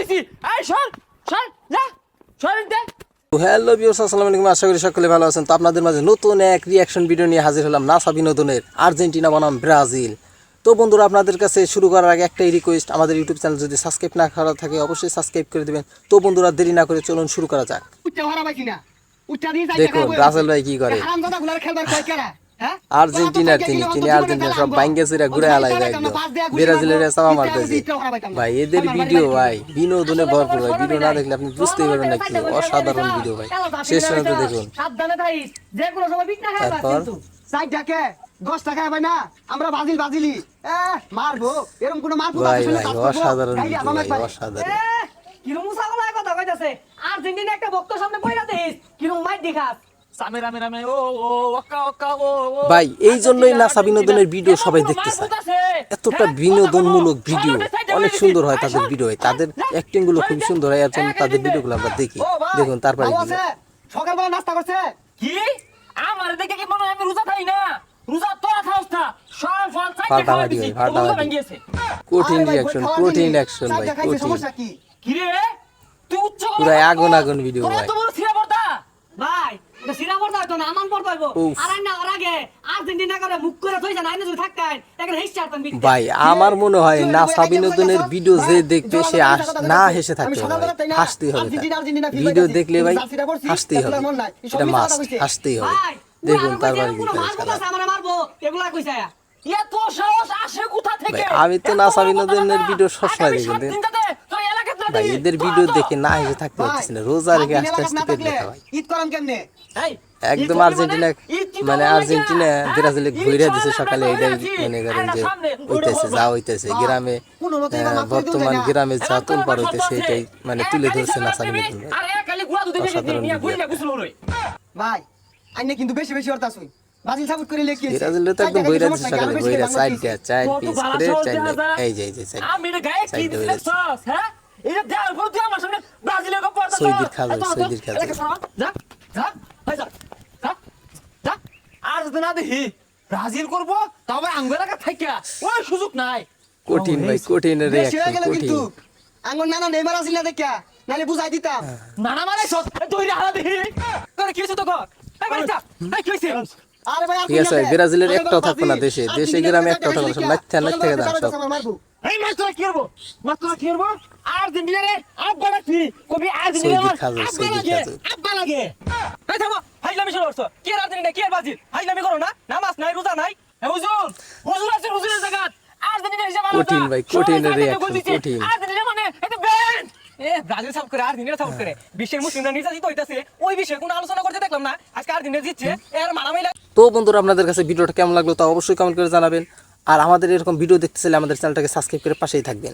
কইছি এই সর সর যা সর দে। হ্যালো ভিউয়ার্স, আসসালামু আলাইকুম। আশা করি সকলে ভালো আছেন। তো আপনাদের মাঝে নতুন এক রিঅ্যাকশন ভিডিও নিয়ে হাজির হলাম নাসা বিনোদনের আর্জেন্টিনা বনাম ব্রাজিল। তো বন্ধুরা, আপনাদের কাছে শুরু করার আগে একটাই রিকোয়েস্ট, আমাদের ইউটিউব চ্যানেল যদি সাবস্ক্রাইব না করা থাকে অবশ্যই সাবস্ক্রাইব করে দিবেন। তো বন্ধুরা, দেরি না করে চলুন শুরু করা যাক। দেখুন রাসেল ভাই কি করে। আর্জেন্টিনার তিনি আর্জেন্টিনা সব বাইঙ্গেসিরা ঘুরে আলাই একদম ব্রাজিলের চাপা মারতেছে ভাই। এদের ভিডিও ভাই বিনোদনে ভরপুর ভাই। ভিডিও না দেখলে আপনি বুঝতেই পারবেন না কি অসাধারণ ভিডিও ভাই। শেষ পর্যন্ত দেখুন। তারপর ভাই ভাই অসাধারণ ভিডিও ভাই, অসাধারণ। আর্জেন্টিনা একটা ভক্ত সামনে পয়লা দেখিস কিরম মাইর দেখাস ভাই এই জন্যই নাসা বিনোদনের ভিডিও সবাই দেখতে চায়। এতটা বিনোদনমূলক ভিডিও, অনেক সুন্দর হয় তাদের ভিডিও, তাদের অ্যাক্টিং গুলো খুব সুন্দর হয়, এর জন্য তাদের ভিডিওগুলো আমরা দেখি। দেখুন তারপরে সকালবেলা নাস্তা করছে কি আমার দেখে কি মনে হয় আমি রোজা খাই না? রোজা তোরা খাওস না, সব ফল চাইতে খাওয়া দিছি, রোজা ভাঙিয়েছে। কঠিন রিঅ্যাকশন, কঠিন অ্যাকশন ভাই, কঠিন। সমস্যা কি কি রে তুই উচ্চ পুরো আগুন আগুন ভিডিও ভাই। তোর সিরা পড়তা ভাই, এটা সিরা পড়তা তো না আমান পড়তা হইবো। আর না ওর আগে আর্জেন্টিনা করে মুখ করে থইছে না, আইনা যদি থাকতেন একটা হেসে আরতাম বিট ভাই। আমার মনে হয় নাসা বিনোদনের ভিডিও যে দেখবে সে না হেসে থাকতে হবে, হাসতেই হবে। ভিডিও দেখলে ভাই হাসতেই হবে, এটা মাস্ট, হাসতেই হবে। দেখুন তারপরে কি করে আমারে মারবো এগুলা কইছা এত সাহস আসে কোথা থেকে? আমি তো নাসা বিনোদনের ভিডিও সবসময় দেখি ভাই। এদের ভিডিও দেখে না হেসে থাকতে পারতেছি না। রোজা রেখে আস্তে আস্তে পেট ব্যথা ভাই। ঈদ করেন কেমনে? একদম আর্জেন্টিনা মানে আর্জেন্টিনা ব্রাজিলে ঘুরে দিছে সকালে। এটাই মনে করেন যে হইতেছে, যা হইতেছে গ্রামে, বর্তমান গ্রামে যা তোলপার হইতেছে এটাই মানে তুলে ধরছে নাসা বিনোদন ভাই। অসাধারণ ভাই আইনে কিন্তু বেশি বেশি অর্থ আছে। ব্রাজিল সাপোর্ট করে লেখি আছে। ব্রাজিলে তো একদম বইরা দিছে সকালে, বইরা সাইডটা চার পিস করে এই যে সাইড আমি এটা গায়ে কি দিছস হ্যাঁ? এটা দেওয়ার পর তুই আমার সামনে ব্রাজিলের কো পড়তাছ। সৈদির খাজা, সৈদির খাজা। যা যা ভাই যা যা যা। আর যদি না দেখি ব্রাজিল করব তবে আঙ্গুর লাগা থাইকা ওই সুযোগ নাই। কঠিন ভাই, কঠিন রিঅ্যাকশন, কঠিন। আঙ্গুর নানা নেইমার আসিল না দেখা নালে বুঝাই দিতাম। নানা মানে সব দইরা হালা দেখি তোর কি হইছে তো কর। এই ভাই যা এই কি হইছে? আরে ভাই ঠিক আছে, ব্রাজিলের একটাও থাকবে না দেশে, দেশে গ্রামে একটাও থাকবে না, সব নাচতে নাচতে দাও সব। এই মাছ তোরা কি করব? মাছ তোরা কি করব? আর্জেন্টিনা রে আব্বা রাখি কবি আর্জেন্টিনা আব্বা লাগে। এই থামো হাইলামি শুরু করছো। কি আর্জেন্টিনা কি ব্রাজিল হাইলামি করো না? নামাজ নাই রোজা নাই। এ হুজুর হুজুর আছে হুজুরের জায়গা আর্জেন্টিনা হিসাব আলাদা। কঠিন ভাই, কঠিন রিঅ্যাকশন, কঠিন। আর্জেন্টিনা মানে এটা ব্যান্ড। এ ব্রাজিল সাপোর্ট করে আর্জেন্টিনা সাপোর্ট করে বিশ্বের মুসলিমরা নির্যাতিত হইতাছে, ওই বিষয়ে কোনো আলোচনা করতে দেখলাম না। আজকে আর্জেন্টিনা জিতছে এর মারামারি। তো বন্ধুরা, আপনাদের কাছে ভিডিওটা কেমন লাগলো তা অবশ্যই কমেন্ট করে জানাবেন। আর আমাদের এরকম ভিডিও দেখতে চাইলে আমাদের চ্যানেলটাকে সাবস্ক্রাইব করে পাশেই থাকবেন।